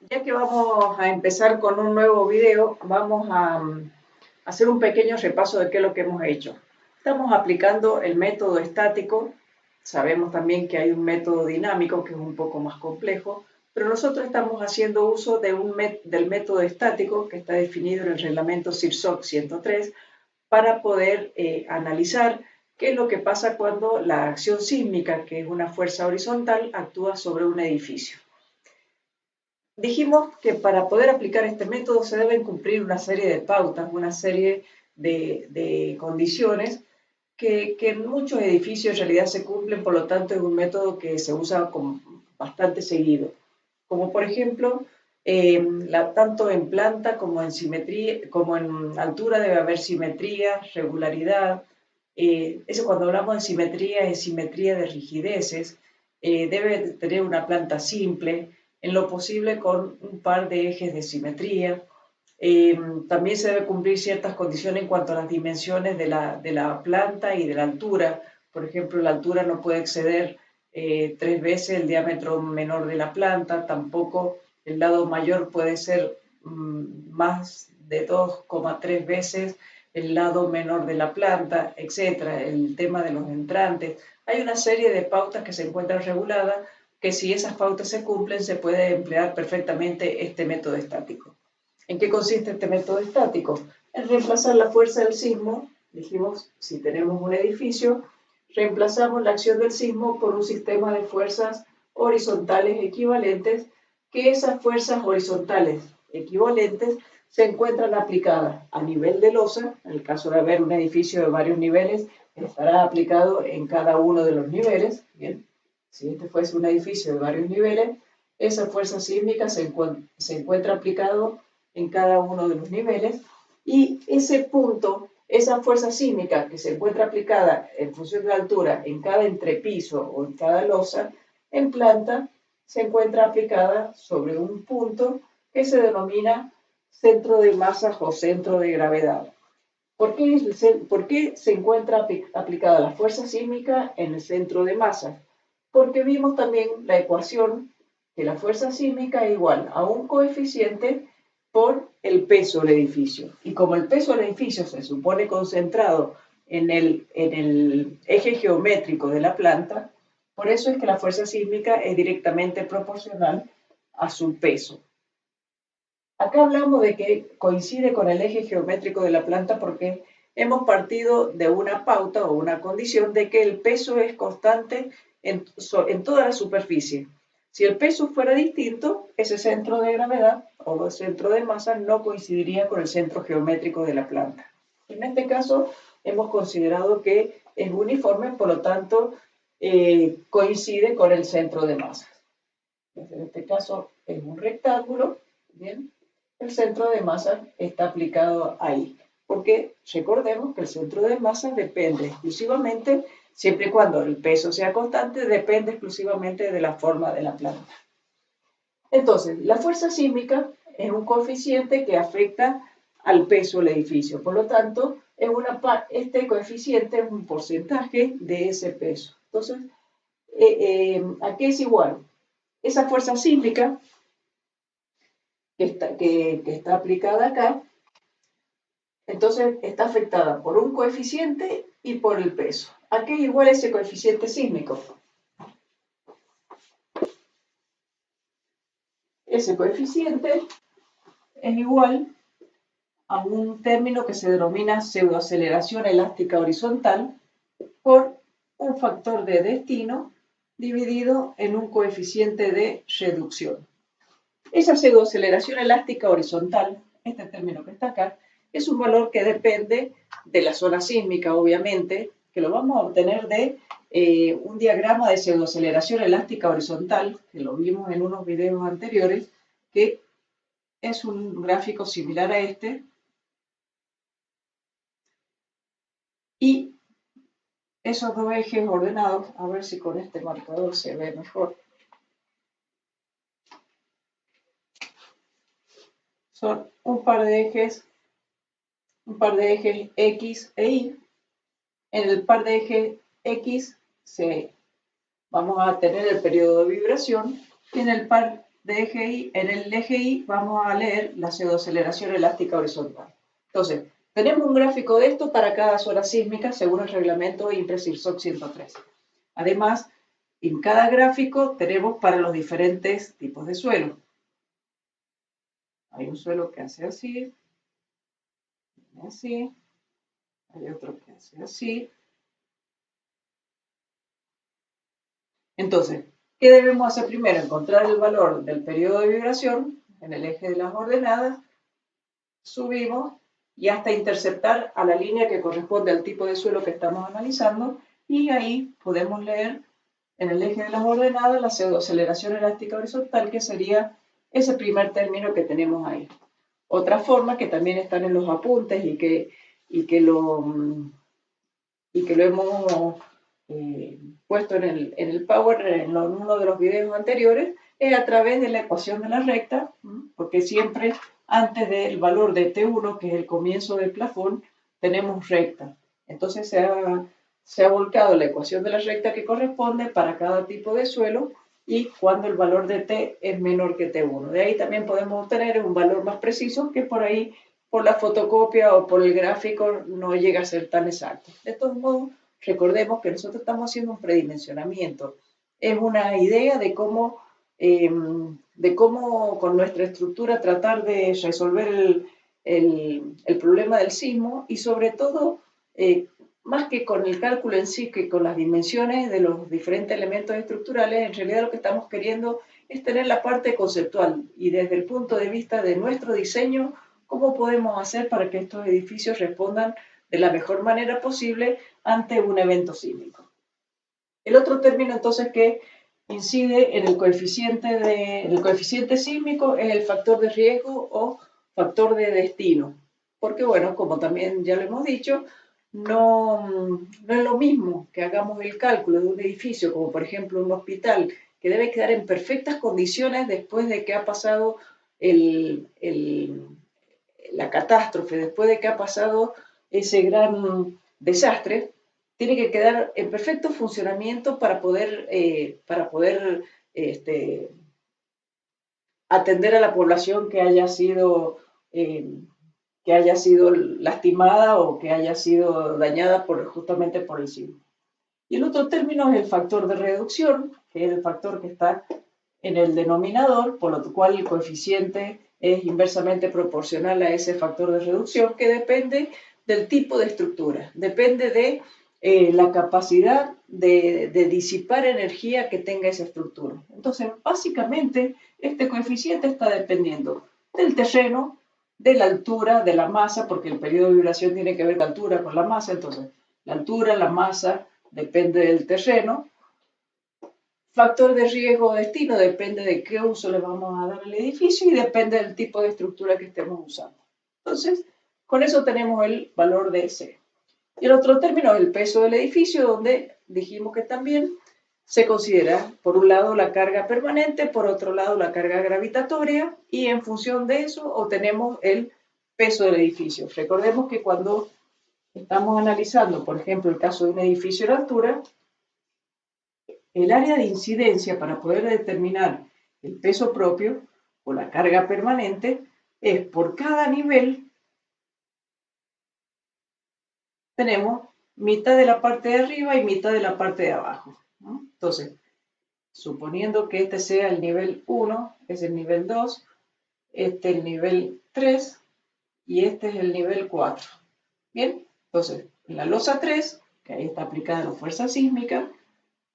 Ya que vamos a empezar con un nuevo video, vamos a hacer un pequeño repaso de qué es lo que hemos hecho. Estamos aplicando el método estático. Sabemos también que hay un método dinámico que es un poco más complejo, pero nosotros estamos haciendo uso del método estático que está definido en el reglamento CIRSOC 103 para poder analizar qué es lo que pasa cuando la acción sísmica, que es una fuerza horizontal, actúa sobre un edificio. Dijimos que para poder aplicar este método se deben cumplir una serie de pautas, una serie de condiciones que en muchos edificios en realidad se cumplen, por lo tanto es un método que se usa bastante seguido. Como por ejemplo, tanto en planta como en simetría, como en altura debe haber simetría, regularidad. Eso cuando hablamos de simetría es simetría de rigideces. Debe tener una planta simple, en lo posible con un par de ejes de simetría. También se debe cumplir ciertas condiciones en cuanto a las dimensiones de la planta y de la altura. Por ejemplo, la altura no puede exceder 3 veces el diámetro menor de la planta, tampoco el lado mayor puede ser más de 2,3 veces el lado menor de la planta, etcétera. El tema de los entrantes. Hay una serie de pautas que se encuentran reguladas que si esas pautas se cumplen se puede emplear perfectamente este método estático. ¿En qué consiste este método estático? En reemplazar la fuerza del sismo. Dijimos, si tenemos un edificio, reemplazamos la acción del sismo por un sistema de fuerzas horizontales equivalentes, que esas fuerzas horizontales equivalentes se encuentran aplicadas a nivel de losa. En el caso de haber un edificio de varios niveles, estará aplicado en cada uno de los niveles. Bien, si este fuese un edificio de varios niveles, esa fuerza sísmica se encuentra aplicado en cada uno de los niveles, y ese punto, esa fuerza sísmica que se encuentra aplicada en función de la altura en cada entrepiso o en cada losa, en planta se encuentra aplicada sobre un punto que se denomina centro de masas o centro de gravedad. ¿Por qué se encuentra aplicada la fuerza sísmica en el centro de masas? Porque vimos también la ecuación que la fuerza sísmica es igual a un coeficiente por el peso del edificio. Y como el peso del edificio se supone concentrado en el eje geométrico de la planta, por eso es que la fuerza sísmica es directamente proporcional a su peso. Acá hablamos de que coincide con el eje geométrico de la planta porque hemos partido de una pauta o una condición de que el peso es constante en toda la superficie. Si el peso fuera distinto, ese centro de gravedad o centro de masa no coincidiría con el centro geométrico de la planta. En este caso, hemos considerado que es uniforme, por lo tanto, coincide con el centro de masa. En este caso, es un rectángulo, ¿bien? El centro de masa está aplicado ahí, porque recordemos que el centro de masa depende exclusivamente, siempre y cuando el peso sea constante, depende exclusivamente de la forma de la planta. Entonces, la fuerza sísmica es un coeficiente que afecta al peso del edificio, por lo tanto, este coeficiente es un porcentaje de ese peso. Entonces, ¿a qué es igual? Esa fuerza sísmica que está aplicada acá, entonces está afectada por un coeficiente y por el peso. ¿A qué es igual ese coeficiente sísmico? Ese coeficiente es igual a un término que se denomina pseudoaceleración elástica horizontal por un factor de destino dividido en un coeficiente de reducción. Esa pseudoaceleración elástica horizontal, este término que está acá, es un valor que depende de la zona sísmica, obviamente, que lo vamos a obtener de un diagrama de pseudoaceleración elástica horizontal, que lo vimos en unos videos anteriores, que es un gráfico similar a este, y esos dos ejes ordenados, a ver si con este marcador se ve mejor, son un par de ejes X e Y. En el par de eje X vamos a tener el periodo de vibración, y en el par de eje Y, en el eje Y vamos a leer la pseudoaceleración elástica horizontal. Entonces, tenemos un gráfico de esto para cada zona sísmica según el reglamento INPRES-IRSOC 103. Además, en cada gráfico tenemos para los diferentes tipos de suelo. Hay un suelo que hace así, así, hay otro que hace así. Entonces, ¿qué debemos hacer primero? Encontrar el valor del periodo de vibración en el eje de las ordenadas, subimos y hasta interceptar a la línea que corresponde al tipo de suelo que estamos analizando y ahí podemos leer en el eje de las ordenadas la pseudoaceleración elástica horizontal, que sería ese primer término que tenemos ahí. Otra forma que también están en los apuntes y que lo hemos puesto en el Power en uno de los videos anteriores, es a través de la ecuación de la recta, porque siempre antes del valor de T1, que es el comienzo del plafón, tenemos recta. Entonces se ha volcado la ecuación de la recta que corresponde para cada tipo de suelo y cuando el valor de T es menor que T1. De ahí también podemos obtener un valor más preciso que por ahí, por la fotocopia o por el gráfico, no llega a ser tan exacto. De todos modos, recordemos que nosotros estamos haciendo un predimensionamiento. Es una idea de cómo con nuestra estructura tratar de resolver el problema del sismo y sobre todo, más que con el cálculo en sí, que con las dimensiones de los diferentes elementos estructurales, en realidad lo que estamos queriendo es tener la parte conceptual y desde el punto de vista de nuestro diseño, cómo podemos hacer para que estos edificios respondan de la mejor manera posible ante un evento sísmico. El otro término entonces que incide en el coeficiente sísmico es el factor de riesgo o factor de destino. Porque bueno, como también ya lo hemos dicho, no es lo mismo que hagamos el cálculo de un edificio, como por ejemplo un hospital, que debe quedar en perfectas condiciones después de que ha pasado la catástrofe, después de que ha pasado ese gran desastre, tiene que quedar en perfecto funcionamiento para poder atender a la población que haya sido lastimada o que haya sido dañada justamente por el sismo. Y el otro término es el factor de reducción, que es el factor que está en el denominador, por lo cual el coeficiente es inversamente proporcional a ese factor de reducción, que depende del tipo de estructura, depende de la capacidad de disipar energía que tenga esa estructura. Entonces, básicamente, este coeficiente está dependiendo del terreno, de la altura, de la masa, porque el periodo de vibración tiene que ver la altura con la masa, entonces la altura, la masa, depende del terreno. Factor de riesgo o destino depende de qué uso le vamos a dar al edificio y depende del tipo de estructura que estemos usando. Entonces, con eso tenemos el valor de C. Y el otro término es el peso del edificio, donde dijimos que también se considera, por un lado, la carga permanente, por otro lado, la carga gravitatoria, y en función de eso obtenemos el peso del edificio. Recordemos que cuando estamos analizando, por ejemplo, el caso de un edificio de altura, el área de incidencia para poder determinar el peso propio o la carga permanente es por cada nivel tenemos mitad de la parte de arriba y mitad de la parte de abajo, ¿no? Entonces, suponiendo que este sea el nivel 1, es el nivel 2, este es el nivel 3 y este es el nivel 4. Bien, entonces, en la losa 3, que ahí está aplicada la fuerza sísmica,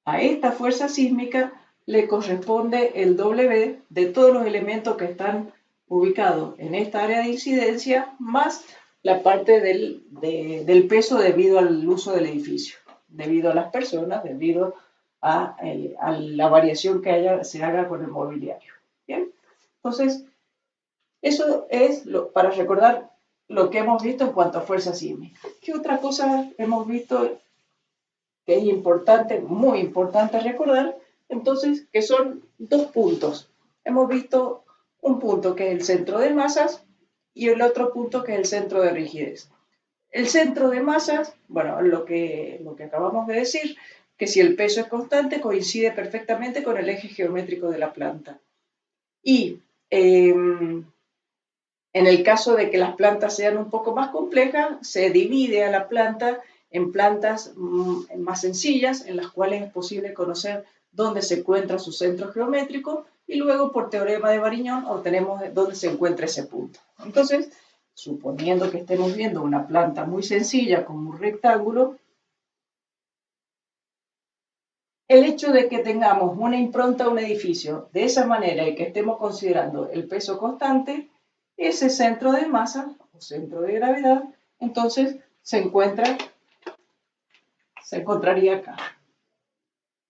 a esta fuerza sísmica le corresponde el W de todos los elementos que están ubicados en esta área de incidencia, más la parte del peso debido al uso del edificio, debido a las personas, debido a la variación que se haga con el mobiliario. ¿Bien? Entonces, eso es para recordar lo que hemos visto en cuanto a fuerza sísmica. ¿Qué otra cosa hemos visto que es importante, muy importante recordar? Entonces, que son dos puntos. Hemos visto un punto que es el centro de masas y el otro punto que es el centro de rigidez. El centro de masas, bueno, lo que acabamos de decir, que si el peso es constante coincide perfectamente con el eje geométrico de la planta. Y en el caso de que las plantas sean un poco más complejas, se divide a la planta en plantas más sencillas, en las cuales es posible conocer dónde se encuentra su centro geométrico, y luego por teorema de Variñón obtenemos dónde se encuentra ese punto. Entonces, suponiendo que estemos viendo una planta muy sencilla como un rectángulo, el hecho de que tengamos una impronta a un edificio de esa manera y que estemos considerando el peso constante, ese centro de masa o centro de gravedad, entonces se encontraría acá.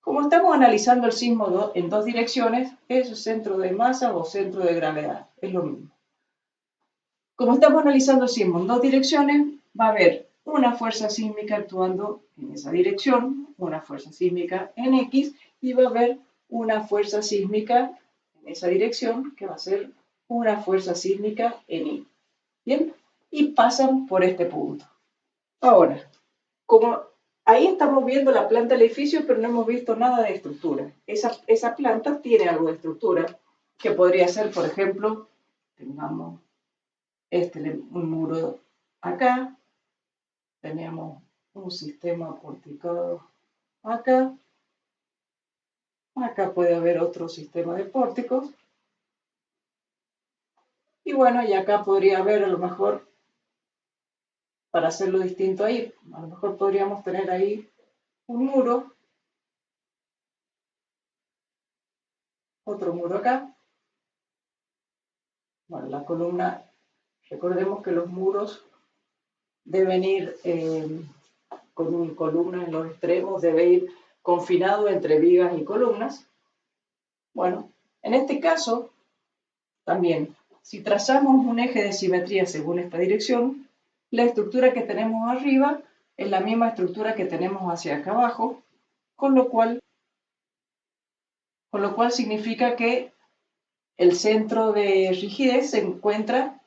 Como estamos analizando el sismo en dos direcciones, es centro de masa o centro de gravedad, es lo mismo. Como estamos analizando el sismo en dos direcciones, va a haber una fuerza sísmica actuando en esa dirección, una fuerza sísmica en X, y va a haber una fuerza sísmica en esa dirección, que va a ser una fuerza sísmica en Y. ¿Bien? Y pasan por este punto. Ahora, como ahí estamos viendo la planta del edificio, pero no hemos visto nada de estructura. Esa planta tiene algo de estructura, que podría ser, por ejemplo, tengamos un muro acá, tenemos un sistema porticado acá, acá puede haber otro sistema de pórticos, y bueno, y acá podría haber a lo mejor, para hacerlo distinto ahí, a lo mejor podríamos tener ahí un muro, otro muro acá. Bueno, la columna, recordemos que los muros deben ir con una columna en los extremos, debe ir confinado entre vigas y columnas. Bueno, en este caso, también, si trazamos un eje de simetría según esta dirección, la estructura que tenemos arriba es la misma estructura que tenemos hacia acá abajo, con lo cual significa que el centro de rigidez se encuentra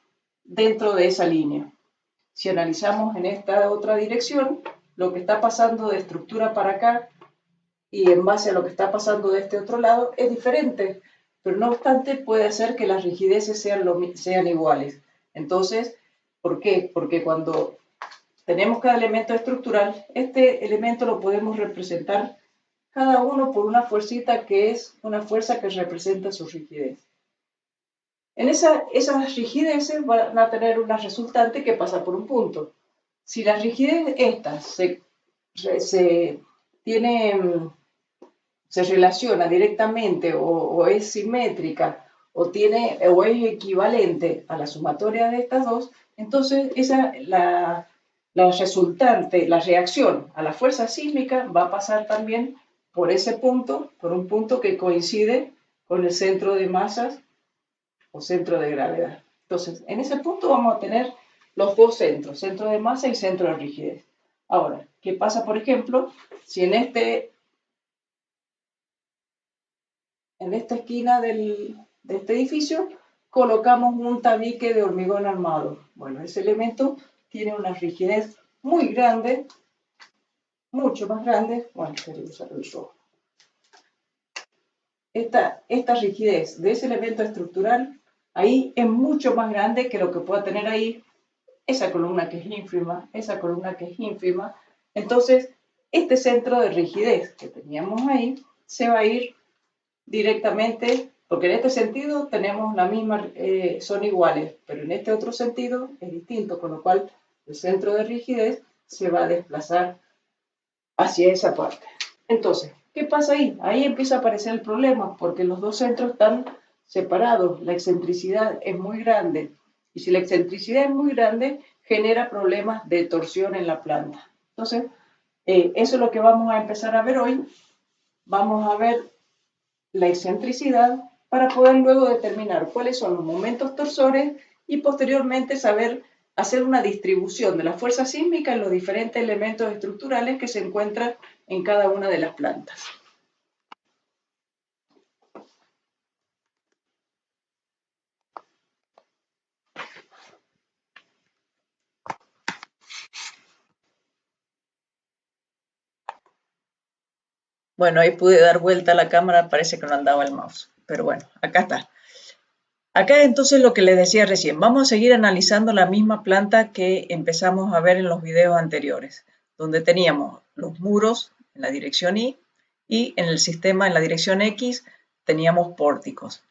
dentro de esa línea. Si analizamos en esta otra dirección, lo que está pasando de estructura para acá y en base a lo que está pasando de este otro lado es diferente, pero no obstante puede ser que las rigideces sean iguales. Entonces, ¿por qué? Porque cuando tenemos cada elemento estructural, este elemento lo podemos representar cada uno por una fuercita que es una fuerza que representa su rigidez. En esas rigideces van a tener una resultante que pasa por un punto. Si la rigidez esta se relaciona directamente o es simétrica o es equivalente a la sumatoria de estas dos, entonces la resultante, la reacción a la fuerza sísmica va a pasar también por ese punto, por un punto que coincide con el centro de masas o centro de gravedad. Entonces, en ese punto vamos a tener los dos centros, centro de masa y centro de rigidez. Ahora, ¿qué pasa, por ejemplo, si en esta esquina de este edificio colocamos un tabique de hormigón armado? Bueno, ese elemento tiene una rigidez muy grande, mucho más grande. Bueno, quería usar el rojo. Esta rigidez de ese elemento estructural ahí es mucho más grande que lo que pueda tener ahí esa columna que es ínfima, esa columna que es ínfima. Entonces, este centro de rigidez que teníamos ahí se va a ir directamente, porque en este sentido tenemos la misma, son iguales, pero en este otro sentido es distinto, con lo cual el centro de rigidez se va a desplazar hacia esa parte. Entonces, ¿qué pasa ahí? Ahí empieza a aparecer el problema, porque los dos centros están separados, la excentricidad es muy grande, y si la excentricidad es muy grande, genera problemas de torsión en la planta. Entonces, eso es lo que vamos a empezar a ver hoy. Vamos a ver la excentricidad para poder luego determinar cuáles son los momentos torsores y posteriormente saber hacer una distribución de la fuerza sísmica en los diferentes elementos estructurales que se encuentran en cada una de las plantas. Bueno, ahí pude dar vuelta a la cámara, parece que no andaba el mouse, pero bueno, acá está. Acá entonces lo que les decía recién, vamos a seguir analizando la misma planta que empezamos a ver en los videos anteriores, donde teníamos los muros en la dirección y en el sistema en la dirección X teníamos pórticos.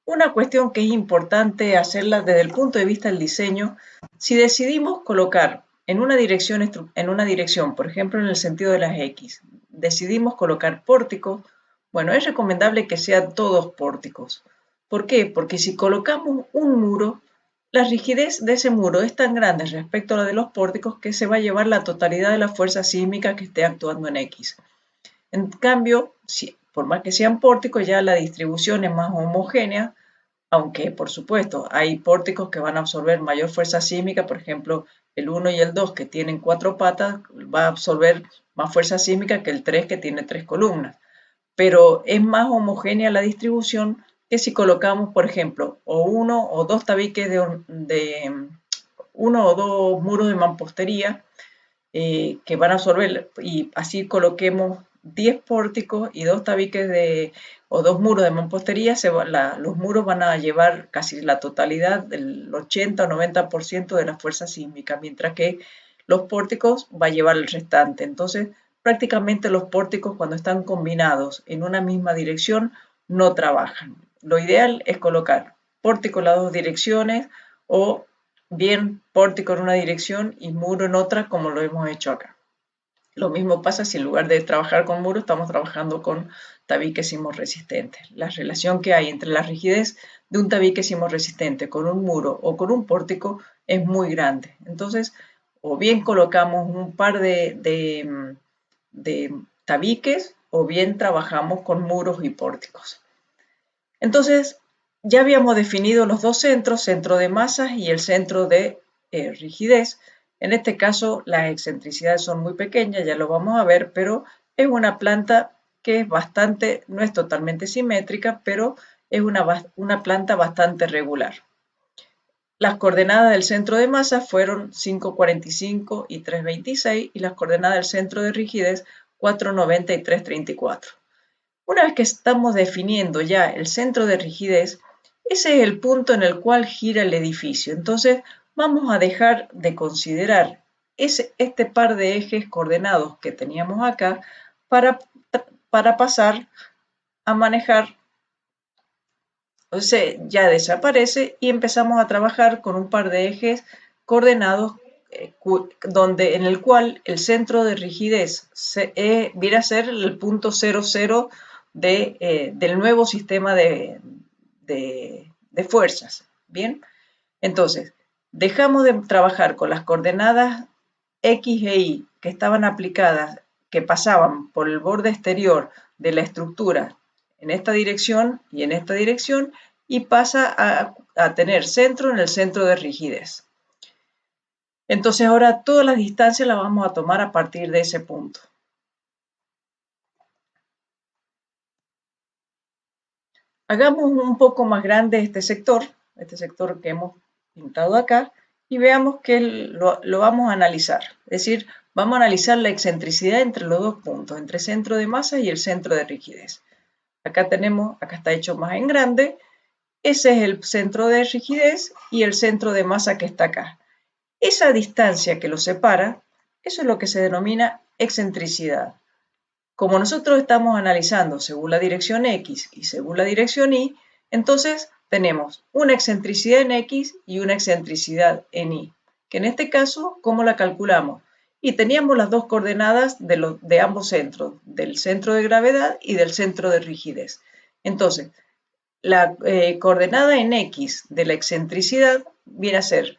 Una cuestión que es importante hacerla desde el punto de vista del diseño, si decidimos colocar en una dirección, por ejemplo en el sentido de las X, decidimos colocar pórticos, bueno, es recomendable que sean todos pórticos. ¿Por qué? Porque si colocamos un muro, la rigidez de ese muro es tan grande respecto a la de los pórticos que se va a llevar la totalidad de la fuerza sísmica que esté actuando en X. En cambio, por más que sean pórticos, ya la distribución es más homogénea, aunque por supuesto hay pórticos que van a absorber mayor fuerza sísmica, por ejemplo, el 1 y el 2 que tienen 4 patas va a absorber más fuerza sísmica que el 3 que tiene 3 columnas, pero es más homogénea la distribución que si colocamos, por ejemplo, o uno o dos tabiques de uno o dos muros de mampostería que van a absorber, y así coloquemos 10 pórticos y dos tabiques o dos muros de mampostería, los muros van a llevar casi la totalidad del 80 o 90% de la fuerza sísmica, mientras que los pórticos va a llevar el restante. Entonces, prácticamente los pórticos cuando están combinados en una misma dirección no trabajan. Lo ideal es colocar pórtico en las dos direcciones o bien pórtico en una dirección y muro en otra, como lo hemos hecho acá. Lo mismo pasa si en lugar de trabajar con muros estamos trabajando con tabiques sismorresistentes. La relación que hay entre la rigidez de un tabique sismorresistente con un muro o con un pórtico es muy grande. Entonces, o bien colocamos un par de tabiques o bien trabajamos con muros y pórticos. Entonces, ya habíamos definido los dos centros, centro de masas y el centro de rigidez. En este caso, las excentricidades son muy pequeñas, ya lo vamos a ver, pero es una planta que es bastante, no es totalmente simétrica, pero es una planta bastante regular. Las coordenadas del centro de masa fueron 5,45 y 3,26 y las coordenadas del centro de rigidez 4,90 y 3,34. Una vez que estamos definiendo ya el centro de rigidez, ese es el punto en el cual gira el edificio. Entonces, vamos a dejar de considerar este par de ejes coordenados que teníamos acá para pasar a manejar, o sea, ya desaparece y empezamos a trabajar con un par de ejes coordenados en el cual el centro de rigidez viene a ser el punto 00 del nuevo sistema de fuerzas. Bien, entonces dejamos de trabajar con las coordenadas X e Y que estaban aplicadas, que pasaban por el borde exterior de la estructura en esta dirección y en esta dirección, y pasa a tener centro en el centro de rigidez. Entonces ahora todas las distancias las vamos a tomar a partir de ese punto. Hagamos un poco más grande este sector que hemos pintado acá, y veamos que lo vamos a analizar. Es decir, vamos a analizar la excentricidad entre los dos puntos, entre centro de masa y el centro de rigidez. Acá está hecho más en grande. Ese es el centro de rigidez y el centro de masa que está acá. Esa distancia que los separa, eso es lo que se denomina excentricidad. Como nosotros estamos analizando según la dirección X y según la dirección Y, entonces tenemos una excentricidad en X y una excentricidad en Y, que en este caso, ¿cómo la calculamos? Y teníamos las dos coordenadas de ambos centros, del centro de gravedad y del centro de rigidez. Entonces, la coordenada en X de la excentricidad viene a ser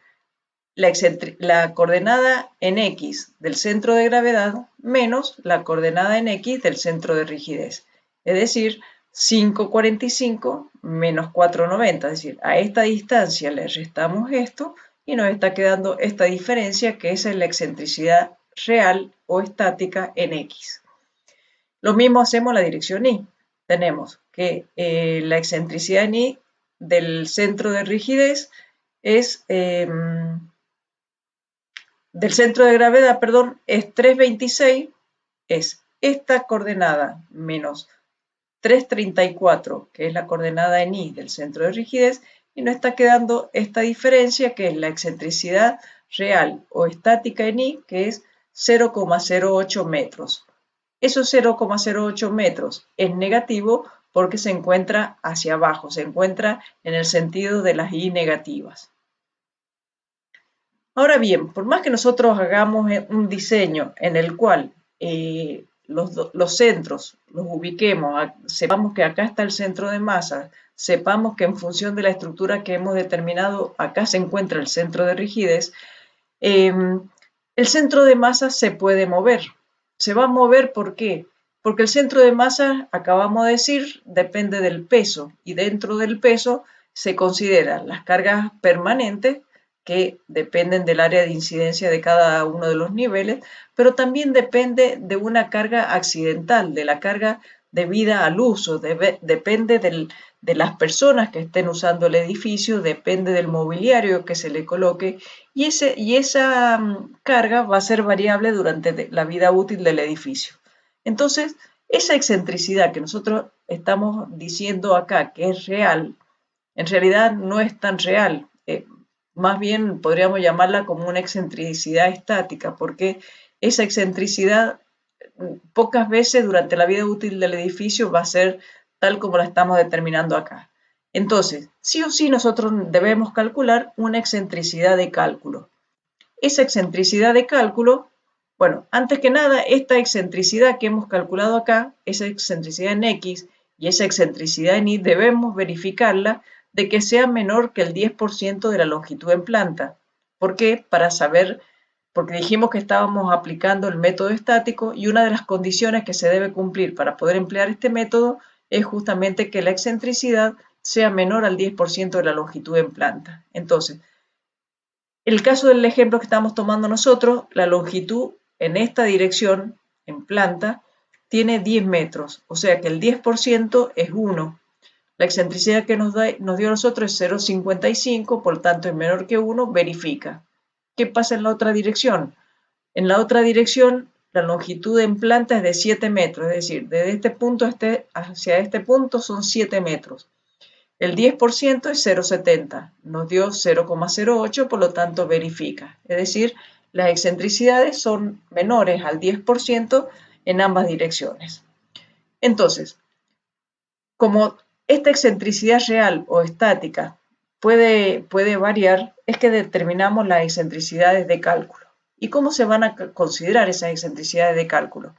la coordenada en X del centro de gravedad menos la coordenada en X del centro de rigidez. Es decir, 5,45 menos 4,90. Es decir, a esta distancia le restamos esto y nos está quedando esta diferencia, que es la excentricidad real o estática en X. Lo mismo hacemos en la dirección Y. Tenemos que la excentricidad en Y del centro de rigidez es... del centro de gravedad, perdón, es 3,26, es esta coordenada menos 3,34, que es la coordenada en Y del centro de rigidez, y nos está quedando esta diferencia, que es la excentricidad real o estática en Y, que es 0,08 metros. Esos 0,08 metros es negativo porque se encuentra hacia abajo, se encuentra en el sentido de las Y negativas. Ahora bien, por más que nosotros hagamos un diseño en el cual los centros los ubiquemos, sepamos que acá está el centro de masa, sepamos que en función de la estructura que hemos determinado, acá se encuentra el centro de rigidez, el centro de masa se puede mover. Se va a mover, ¿por qué? Porque el centro de masa, acabamos de decir, depende del peso, y dentro del peso se consideran las cargas permanentes, que dependen del área de incidencia de cada uno de los niveles, pero también depende de una carga accidental, de la carga debida al uso, depende de las personas que estén usando el edificio, depende del mobiliario que se le coloque, y esa carga va a ser variable durante la vida útil del edificio. Entonces, esa excentricidad que nosotros estamos diciendo acá que es real, en realidad no es tan real. Más bien podríamos llamarla como una excentricidad estática, porque esa excentricidad pocas veces durante la vida útil del edificio va a ser tal como la estamos determinando acá. Entonces, sí o sí nosotros debemos calcular una excentricidad de cálculo. Esa excentricidad de cálculo, bueno, antes que nada, esta excentricidad que hemos calculado acá, esa excentricidad en X y esa excentricidad en Y, debemos verificarla de que sea menor que el 10% de la longitud en planta. ¿Por qué? Para saber, porque dijimos que estábamos aplicando el método estático, y una de las condiciones que se debe cumplir para poder emplear este método es justamente que la excentricidad sea menor al 10% de la longitud en planta. Entonces, el caso del ejemplo que estamos tomando nosotros, la longitud en esta dirección, en planta, tiene 10 metros, o sea que el 10% es 1. La excentricidad que nos dio a nosotros es 0,55, por tanto es menor que 1, verifica. ¿Qué pasa en la otra dirección? En la otra dirección, la longitud en planta es de 7 metros, es decir, desde este punto hacia este punto son 7 metros. El 10% es 0,70, nos dio 0,08, por lo tanto verifica. Es decir, las excentricidades son menores al 10% en ambas direcciones. Entonces, como esta excentricidad real o estática puede variar, es que determinamos las excentricidades de cálculo. ¿Y cómo se van a considerar esas excentricidades de cálculo?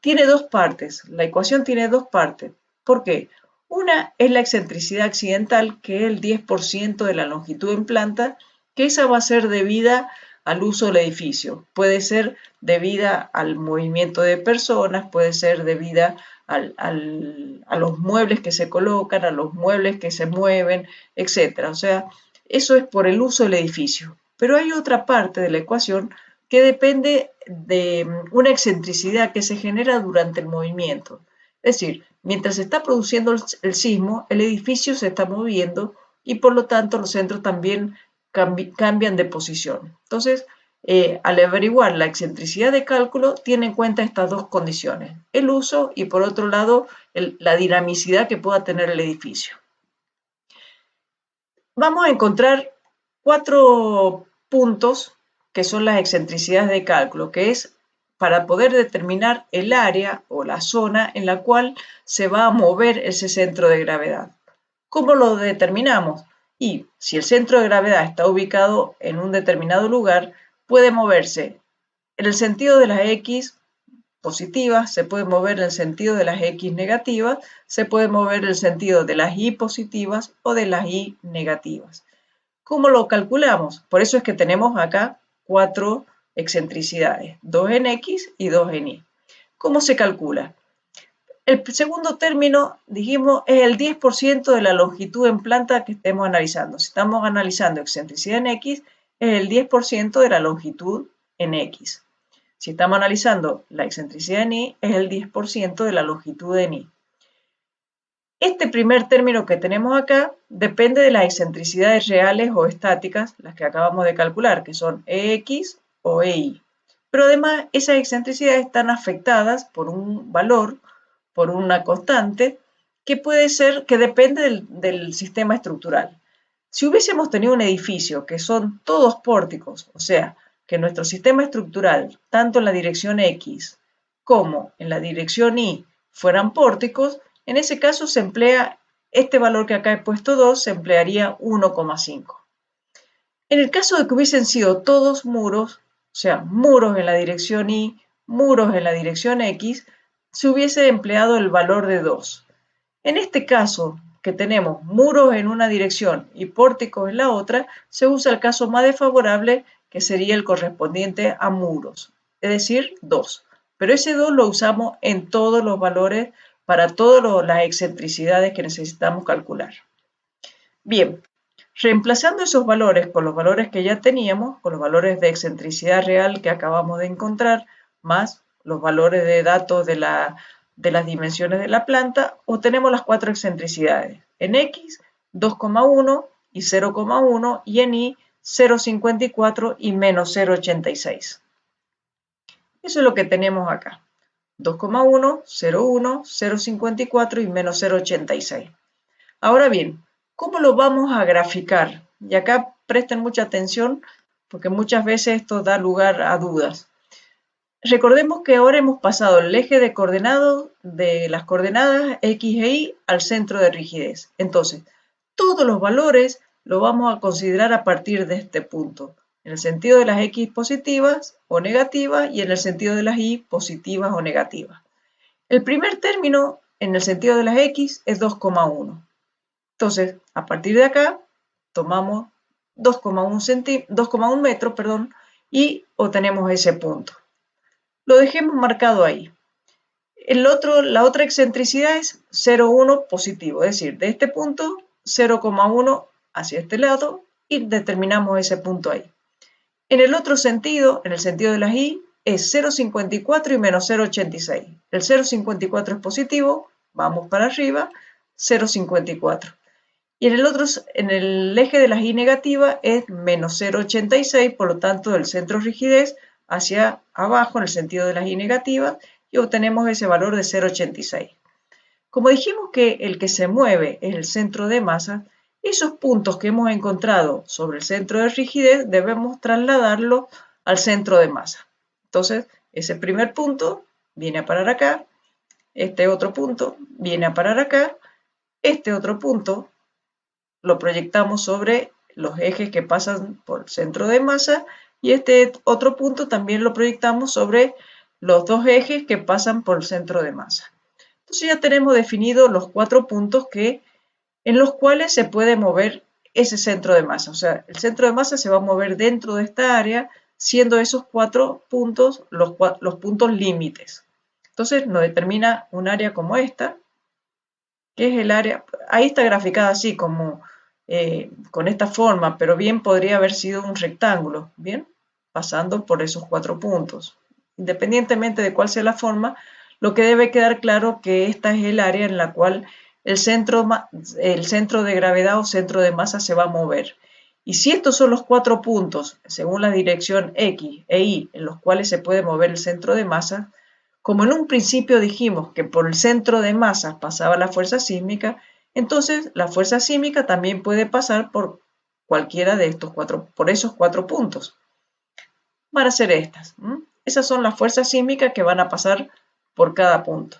Tiene dos partes, la ecuación tiene dos partes. ¿Por qué? Una es la excentricidad accidental, que es el 10% de la longitud en planta, que esa va a ser debida al uso del edificio. Puede ser debida al movimiento de personas, puede ser debida a los muebles que se colocan, a los muebles que se mueven, etc. O sea, eso es por el uso del edificio. Pero hay otra parte de la ecuación que depende de una excentricidad que se genera durante el movimiento. Es decir, mientras se está produciendo el sismo, el edificio se está moviendo y por lo tanto los centros también cambian de posición. Entonces, al averiguar la excentricidad de cálculo, tiene en cuenta estas dos condiciones, el uso y por otro lado la dinamicidad que pueda tener el edificio. Vamos a encontrar 4 puntos que son las excentricidades de cálculo, que es para poder determinar el área o la zona en la cual se va a mover ese centro de gravedad. ¿Cómo lo determinamos? Y si el centro de gravedad está ubicado en un determinado lugar, puede moverse en el sentido de las X positivas, se puede mover en el sentido de las X negativas, se puede mover en el sentido de las Y positivas o de las Y negativas. ¿Cómo lo calculamos? Por eso es que tenemos acá 4 excentricidades, 2 en X y 2 en Y. ¿Cómo se calcula? El segundo término, dijimos, es el 10% de la longitud en planta que estemos analizando. Si estamos analizando excentricidad en X, es el 10% de la longitud en X. Si estamos analizando la excentricidad en Y, es el 10% de la longitud en Y. Este primer término que tenemos acá depende de las excentricidades reales o estáticas, las que acabamos de calcular, que son EX o EY. Pero además esas excentricidades están afectadas por un valor, por una constante, que puede ser, que depende del sistema estructural. Si hubiésemos tenido un edificio que son todos pórticos, o sea, que nuestro sistema estructural, tanto en la dirección X como en la dirección Y, fueran pórticos, en ese caso se emplea este valor que acá he puesto 2, se emplearía 1,5. En el caso de que hubiesen sido todos muros, o sea, muros en la dirección Y, muros en la dirección X, se hubiese empleado el valor de 2. En este caso, que tenemos muros en una dirección y pórticos en la otra, se usa el caso más desfavorable, que sería el correspondiente a muros, es decir, 2. Pero ese 2 lo usamos en todos los valores para todas las excentricidades que necesitamos calcular. Bien, reemplazando esos valores con los valores que ya teníamos, con los valores de excentricidad real que acabamos de encontrar, más los valores de datos de las dimensiones de la planta, obtenemos las 4 excentricidades. En X, 2,1 y 0,1, y en Y, 0,54 y menos 0,86. Eso es lo que tenemos acá. 2,1, 0,1, 0,54 y menos 0,86. Ahora bien, ¿cómo lo vamos a graficar? Y acá presten mucha atención porque muchas veces esto da lugar a dudas. Recordemos que ahora hemos pasado el eje de coordenadas de las coordenadas X e Y al centro de rigidez. Entonces, todos los valores los vamos a considerar a partir de este punto, en el sentido de las X positivas o negativas y en el sentido de las Y positivas o negativas. El primer término en el sentido de las X es 2,1. Entonces, a partir de acá, tomamos 2,1 metros, y obtenemos ese punto. Lo dejemos marcado ahí. La otra excentricidad es 0,1 positivo, es decir, de este punto 0,1 hacia este lado y determinamos ese punto ahí. En el otro sentido, en el sentido de las Y, es 0,54 y menos 0,86. El 0,54 es positivo, vamos para arriba, 0,54. Y en el eje de las Y negativas es menos 0,86, por lo tanto del centro de rigidez hacia abajo en el sentido de las Y negativas y obtenemos ese valor de 0,86. Como dijimos que el que se mueve es el centro de masa, esos puntos que hemos encontrado sobre el centro de rigidez debemos trasladarlo al centro de masa. Entonces, ese primer punto viene a parar acá, este otro punto viene a parar acá, este otro punto lo proyectamos sobre los ejes que pasan por el centro de masa y este otro punto también lo proyectamos sobre los dos ejes que pasan por el centro de masa. Entonces ya tenemos definidos los 4 puntos en los cuales se puede mover ese centro de masa. O sea, el centro de masa se va a mover dentro de esta área, siendo esos 4 puntos los puntos límites. Entonces nos determina un área como esta, que es el área, ahí está graficada así como con esta forma, pero bien podría haber sido un rectángulo, ¿bien? Pasando por esos 4 puntos. Independientemente de cuál sea la forma, lo que debe quedar claro que esta es el área en la cual el centro de gravedad o centro de masa se va a mover. Y si estos son los 4 puntos, según la dirección X e Y, en los cuales se puede mover el centro de masa, como en un principio dijimos que por el centro de masa pasaba la fuerza sísmica, entonces la fuerza sísmica también puede pasar por cualquiera de por esos 4 puntos. Van a ser estas. Esas son las fuerzas sísmicas que van a pasar por cada punto.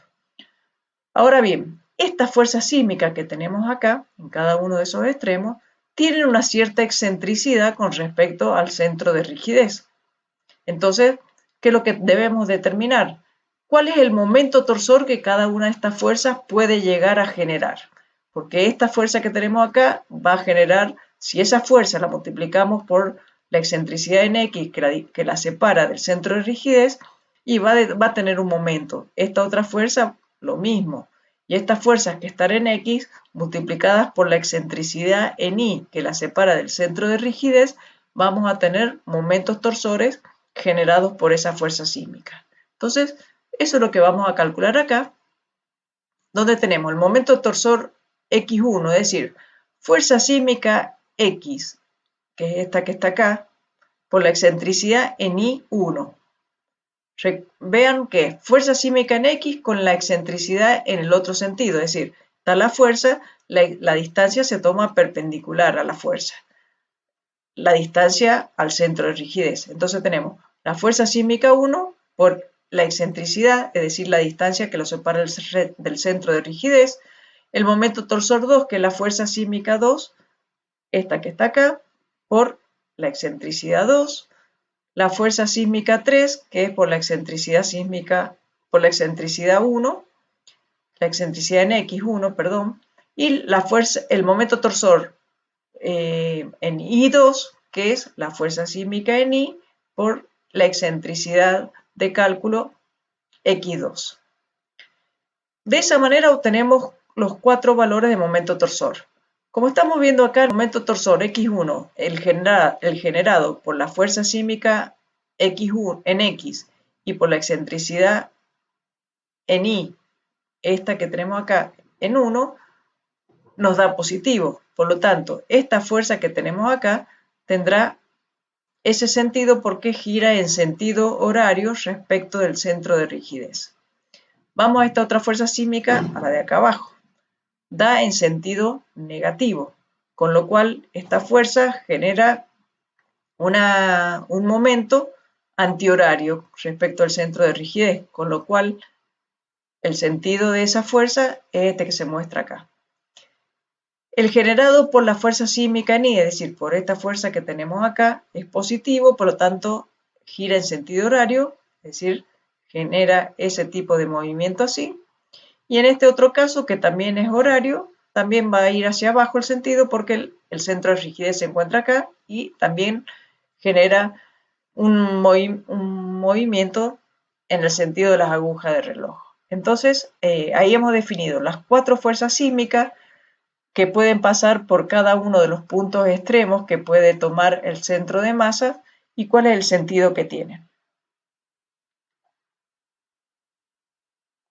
Ahora bien, estas fuerzas sísmicas que tenemos acá, en cada uno de esos extremos, tienen una cierta excentricidad con respecto al centro de rigidez. Entonces, ¿qué es lo que debemos determinar? ¿Cuál es el momento torsor que cada una de estas fuerzas puede llegar a generar? Porque esta fuerza que tenemos acá va a generar, si esa fuerza la multiplicamos por la excentricidad en X que la separa del centro de rigidez, y va a tener un momento. Esta otra fuerza, lo mismo. Y estas fuerzas que están en X, multiplicadas por la excentricidad en Y que la separa del centro de rigidez, vamos a tener momentos torsores generados por esa fuerza sísmica. Entonces, eso es lo que vamos a calcular acá, donde tenemos el momento torsor X1, es decir, fuerza sísmica X, que es esta que está acá, por la excentricidad en I1. Vean que fuerza sísmica en X con la excentricidad en el otro sentido, es decir, está la fuerza, la distancia se toma perpendicular a la fuerza. La distancia al centro de rigidez. Entonces tenemos la fuerza sísmica 1 por la excentricidad, es decir, la distancia que lo separa del centro de rigidez, el momento torsor 2, que es la fuerza sísmica 2, esta que está acá, por la excentricidad 2, la fuerza sísmica 3, que es por la excentricidad sísmica, por la excentricidad 1, la excentricidad en X1, perdón, y la fuerza, el momento torsor en I2, que es la fuerza sísmica en I, por la excentricidad de cálculo X2. De esa manera obtenemos los 4 valores de momento torsor. Como estamos viendo acá, el momento torsor X1, el generado por la fuerza sísmica X1 en X y por la excentricidad en Y, esta que tenemos acá en 1, nos da positivo. Por lo tanto, esta fuerza que tenemos acá tendrá ese sentido porque gira en sentido horario respecto del centro de rigidez. Vamos a esta otra fuerza sísmica, a la de acá abajo. Da en sentido negativo, con lo cual esta fuerza genera un momento antihorario respecto al centro de rigidez, con lo cual el sentido de esa fuerza es este que se muestra acá. El generado por la fuerza sísmica en I, es decir, por esta fuerza que tenemos acá, es positivo, por lo tanto gira en sentido horario, es decir, genera ese tipo de movimiento así. Y en este otro caso, que también es horario, también va a ir hacia abajo el sentido porque el centro de rigidez se encuentra acá y también genera un movimiento en el sentido de las agujas de reloj. Entonces, ahí hemos definido las 4 fuerzas sísmicas que pueden pasar por cada uno de los puntos extremos que puede tomar el centro de masa y cuál es el sentido que tienen.